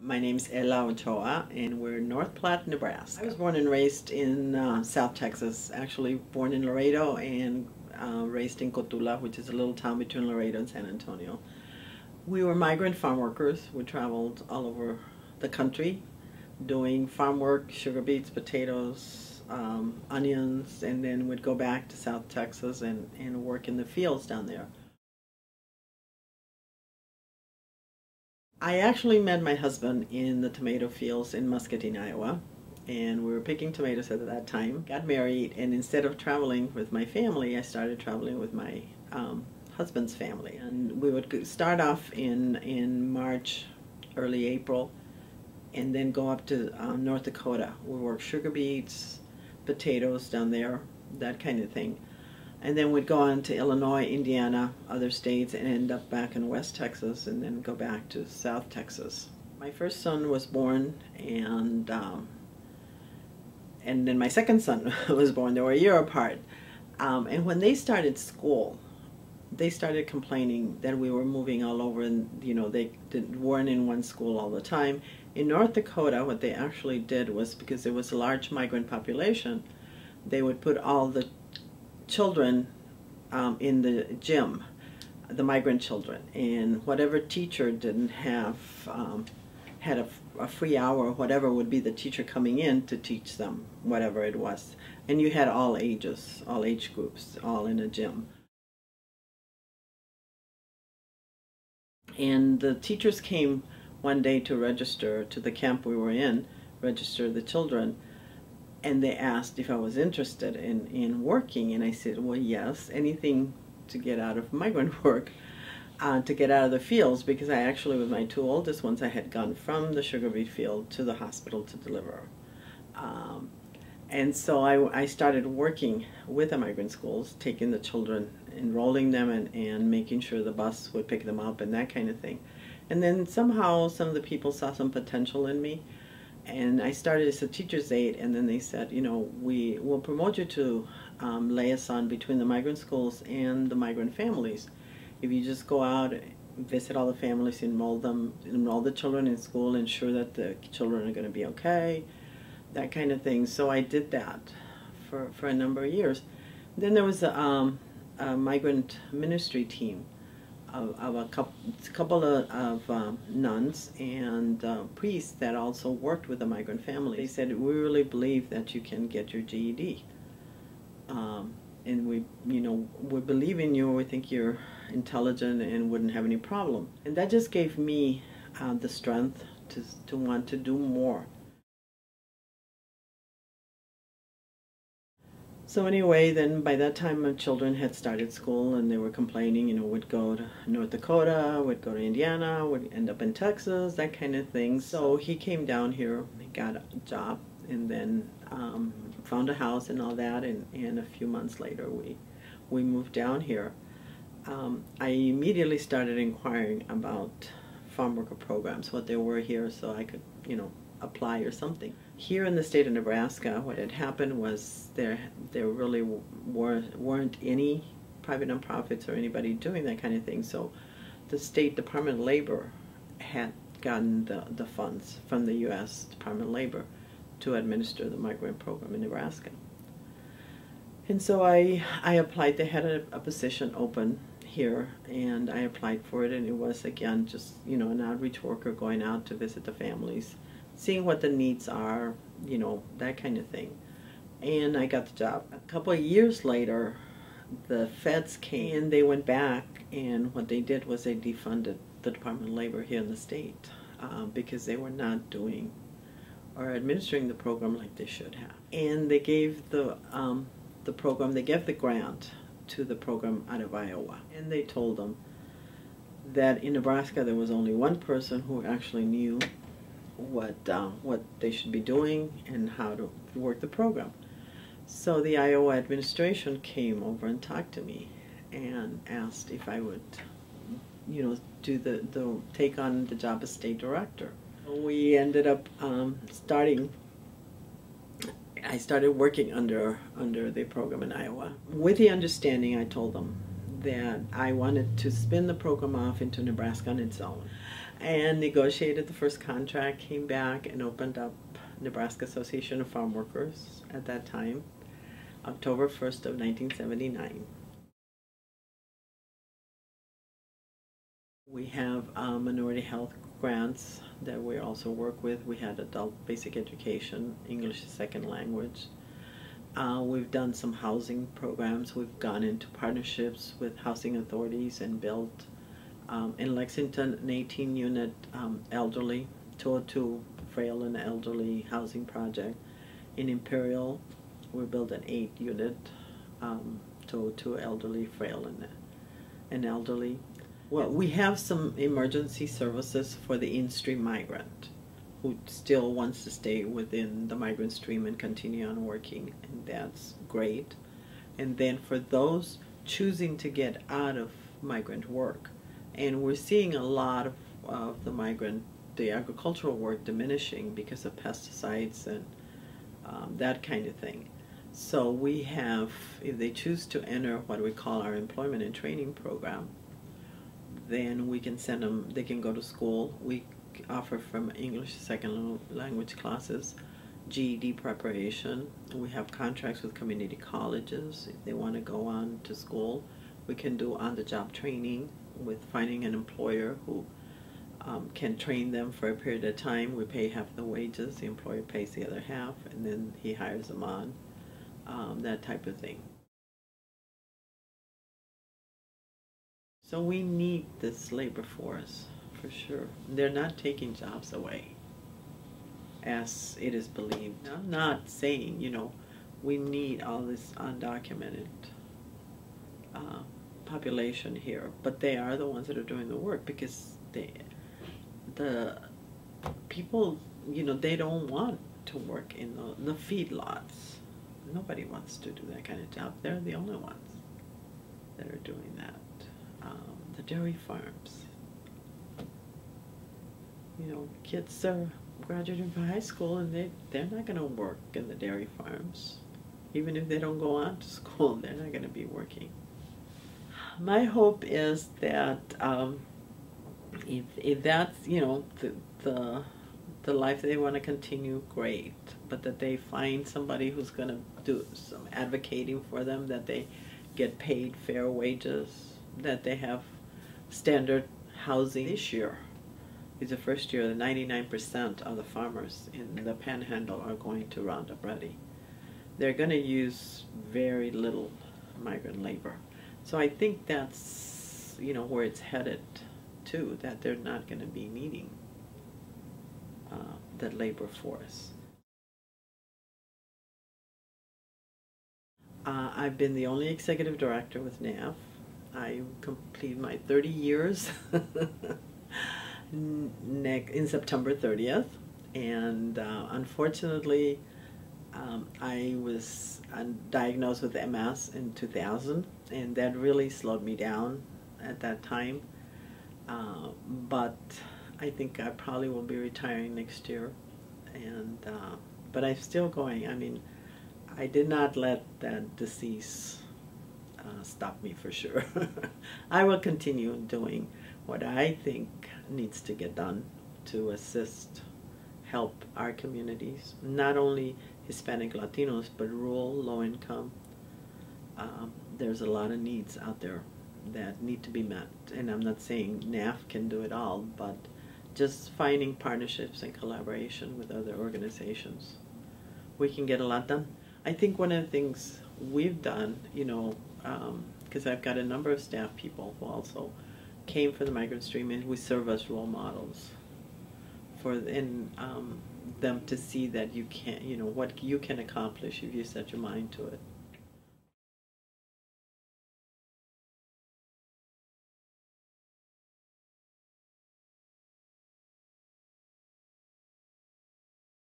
My name's Ella Ochoa, and we're in North Platte, Nebraska. I was born and raised in South Texas, actually born in Laredo and raised in Cotula, which is a little town between Laredo and San Antonio. We were migrant farm workers. We traveled all over the country doing farm work, sugar beets, potatoes, onions, and then we'd go back to South Texas and work in the fields down there. I actually met my husband in the tomato fields in Muscatine, Iowa, and we were picking tomatoes at that time. Got married, and instead of traveling with my family, I started traveling with my husband's family. And we would start off in March, early April, and then go up to North Dakota. We work sugar beets, potatoes down there, that kind of thing. And then we'd go on to Illinois, Indiana, other states, and end up back in West Texas, and then go back to South Texas. My first son was born, and then my second son was born. They were a year apart. And when they started school, they started complaining that we were moving all over, and they weren't in one school all the time. In North Dakota, what they actually did was, because there was a large migrant population, they would put all the children in the gym, the migrant children, and whatever teacher didn't have had a free hour or whatever would be the teacher coming in to teach them whatever it was. And you had all ages, all age groups, all in a gym. And the teachers came one day to register to the camp we were in, register the children, and they asked if I was interested in working, and I said, well, yes, anything to get out of migrant work, to get out of the fields, because I actually, with my two oldest ones, I had gone from the sugar beet field to the hospital to deliver. And so I started working with the migrant schools, taking the children, enrolling them, and making sure the bus would pick them up and that kind of thing. And then somehow some of the people saw some potential in me, and I started as a teacher's aide, and then they said, we will promote you to liaison between the migrant schools and the migrant families. If you just go out, visit all the families, enroll the children in school, ensure that the children are going to be okay, that kind of thing. So I did that for a number of years. Then there was a migrant ministry team of a couple of nuns and priests that also worked with the migrant family. They said, we really believe that you can get your GED. And we believe in you, we think you're intelligent and wouldn't have any problem. And that just gave me the strength to want to do more. So anyway, then by that time my children had started school and they were complaining, we'd go to North Dakota, we'd go to Indiana, we'd end up in Texas, that kind of thing. So he came down here, he got a job, and then found a house and all that, and a few months later we moved down here. I immediately started inquiring about farm worker programs, what they were here, so I could, apply or something. Here in the state of Nebraska, what had happened was there really weren't any private nonprofits or anybody doing that kind of thing. So the State Department of Labor had gotten the funds from the U.S. Department of Labor to administer the migrant program in Nebraska. And so I applied. They had a position open here, and I applied for it, and it was, again, just an outreach worker going out to visit the families, seeing what the needs are, that kind of thing. And I got the job. A couple of years later, the feds came and they went back, and what they did was they defunded the Department of Labor here in the state because they were not doing or administering the program like they should have. And they gave the program, they gave the grant to the program out of Iowa. And they told them that in Nebraska there was only one person who actually knew what they should be doing and how to work the program. So the Iowa administration came over and talked to me and asked if I would, take on the job as state director. We ended up I started working under the program in Iowa with the understanding, I told them, that I wanted to spin the program off into Nebraska on its own, and negotiated the first contract, came back and opened up Nebraska Association of Farm Workers at that time, October 1st of 1979. We have minority health grants that we also work with. We had adult basic education, English as a second language. We've done some housing programs. We've gone into partnerships with housing authorities and built in Lexington an 18-unit elderly, 202 frail and elderly housing project. In Imperial, we built an 8-unit 202 elderly, frail and elderly. Well, we have some emergency services for the in-stream migrant who still wants to stay within the migrant stream and continue on working, and that's great. And then for those choosing to get out of migrant work, and we're seeing a lot of the agricultural work diminishing because of pesticides and that kind of thing. So we have, if they choose to enter what we call our employment and training program, then we can send them, they can go to school. We offer from English second language classes, GED preparation. We have contracts with community colleges. If they want to go on to school, we can do on-the-job training with finding an employer who can train them for a period of time. We pay half the wages, the employer pays the other half, and then he hires them on, that type of thing. So we need this labor force, for sure. They're not taking jobs away, as it is believed. I'm not saying, we need all this undocumented population here, but they are the ones that are doing the work, because the people, they don't want to work in the feedlots. Nobody wants to do that kind of job. They're the only ones that are doing that. The dairy farms. Kids are graduating from high school and they're not going to work in the dairy farms. Even if they don't go on to school, they're not going to be working. My hope is that if that's, the life they want to continue, great. But that they find somebody who's going to do some advocating for them, that they get paid fair wages, that they have standard housing. This year is the first year that 99% of the farmers in the Panhandle are going to Roundup Ready. They're going to use very little migrant labor. So I think that's, where it's headed to, that they're not going to be needing that labor force. I've been the only executive director with NAF. I completed my 30 years in September 30th, and unfortunately I was diagnosed with MS in 2000, and that really slowed me down at that time, but I think I probably will be retiring next year, and but I'm still going. I mean, I did not let that disease stop me, for sure. I will continue doing what I think needs to get done to assist, help our communities, not only Hispanic Latinos, but rural, low income. There's a lot of needs out there that need to be met, and I'm not saying NAF can do it all, but just finding partnerships and collaboration with other organizations, we can get a lot done. I think one of the things we've done, because I've got a number of staff people who also came from the migrant stream, and we serve as role models for them to see that you can, what you can accomplish if you set your mind to it.